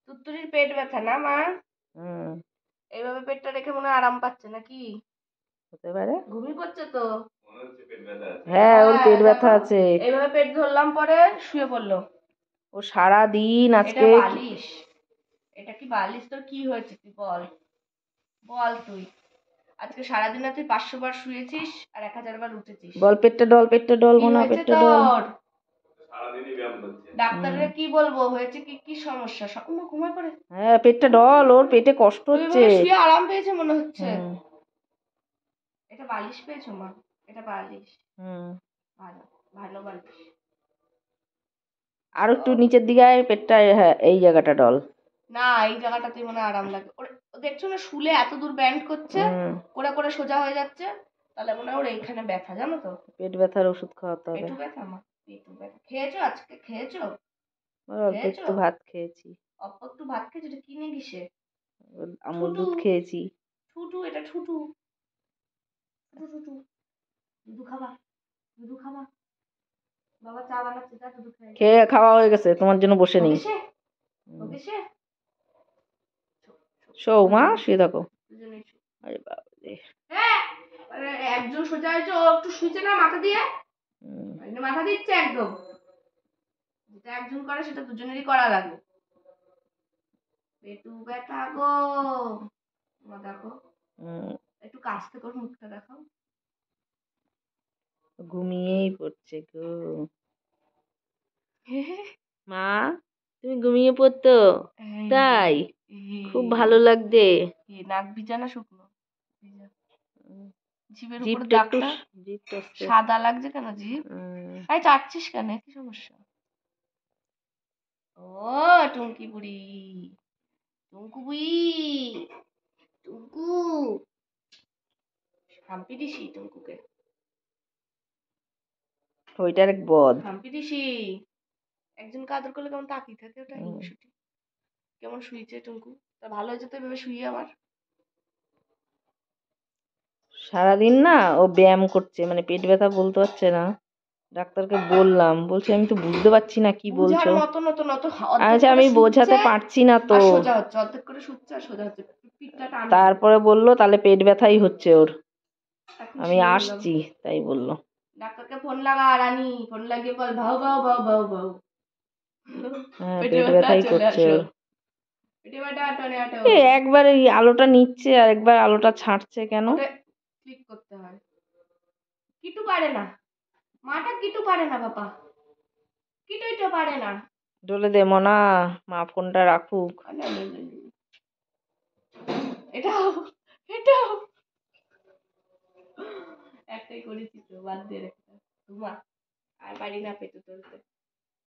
তুত্তুরির পেট ব্যথা না মা? এইভাবে পেটটা রেখে মনে হয় আরাম পাচ্ছে নাকি? হতে পারে, ঘুমিয়ে পড়ছে তো। হ্যাঁ ওর পেট ব্যথা আছে। এইভাবে পেট ধরলাম পরে শুয়ে পড়লো। ও সারা দিন আজকে। এটা বালিশ, এটা কি বালিশ? তোর কি হয়েছে তুই বল, বল তুই আজকে সারাদিনে তুই 500 বার শুয়েছিস আর 1000 বার উঠেছিস। বল পেটটা ডল, পেটটা ডল, মনে হয় পেটটা ডল। ডাক্তাররা কি বলবো হয়েছে, কি কি সমস্যা? সকালে ঘুমায় পড়ে। হ্যাঁ পেটটা ডল, ওর পেটে কষ্ট হচ্ছে। শুয়ে আরাম পেয়েছে মনে হচ্ছে। এটা বালিশ পেয়েছো মা? এটা বালিশ। ভালো ভালো বালিশ। আর একটু নিচের দিকে আয়, পেটটা, হ্যাঁ এই জায়গাটা ডল। না এই জায়গাটাতে মনে আরাম লাগে। দেখছো না শুলে এত দূর ব্যান্ড করছে, করে করে সোজা হয়ে যাচ্ছে, তাহলে মনে হয় ওর এইখানে ব্যথা, জানো তো। পেট ব্যথার ওষুধ খাওয়াতে হবে। পেটু ব্যথা মা, পেটু ব্যথা। খেয়েছো আজকে? খেয়েছো? অল্প একটু ভাত খেয়েছি। অল্প একটু ভাত খেয়েছো? এটা কিনে কিসে? আমুল দুধ খেয়েছি। ঠুটু, এটা ঠুটু। ঠুটু দুধু খাবা, দুধু খাবা। বাবা চা বানাচ্ছে, যা দুধু খাই। খেয়ে খাওয়া হয়ে গেছে, তোমার জন্য বসে নেই। শো মা, শুয়ে থাকো। আরে বাবা রে, একজন সোজা হয়েছে, ও একটু শুয়েছে না মাথা দিয়ে, মাথা দিচ্ছে একদম। যেটা একজন করে সেটা দুজনেরই করা লাগে। পেটু ব্যথা গো, দেখো একটু কাছ থেকে মুখটা দেখাও। ঘুমিয়েই পড়ছে গো মা, তুমি ঘুমিয়ে পড়তো তাই? খুব ভালো লাগছে। নাক ভিজা না শুকনো? জিভের উপর জিভটা একটু সাদা লাগছে কেন? জিভ আই চাটছিস কেন? কি সমস্যা? ও টুঙ্কি বুড়ি, টুঙ্কু বুড়ি, টুঙ্কু হাম্পি দিছি টুঙ্কুকে। ওইটার এক বদ হাম্পি দিছি। একজনকে আদর করলে কেমন তাকিয়ে থাকে, ওটা হিংসুটি। কেমন শুয়েছে টুঙ্কু? তা ভালো হয়েছে তো এভাবে শুয়ে আমার। সারাদিন না ও ব্যায়াম করছে, মানে পেট ব্যথা বলতে পারছে না। ডাক্তারকে বললাম, বলছে আমি তো বুঝতে পারছি না কি বলছো। আচ্ছা আমি বোঝাতে পারছি না তো। সোজা হচ্ছে, অর্ধেক করে শুচ্ছে আর সোজা হচ্ছে। তারপরে বললো তাহলে পেট ব্যথাই হচ্ছে ওর। আমি আসছি তাই বললো। ডাক্তারকে ফোন লাগা রানী, ফোন লাগিয়ে বল ভাও ভাও ভাও ভাও ভাও। হ্যাঁ পেট ব্যথাই করছে ওর। পেটে ব্যথা আটানে আটো। একবার এই আলোটা নিচ্ছে আর একবার আলোটা ছাড়ছে কেন? ক্লিক করতে হয়। কিটু পারে না, মাটা কিটু পারে না বাবা, কিটুই তো পারে না। ডলে দে মনা, মা ফোনটা রাখুক। এটাও এটাও একটাই করেছি তো, বাদ দিয়ে রেখে ঘুমা। আর পারি না পেটে তুলতে।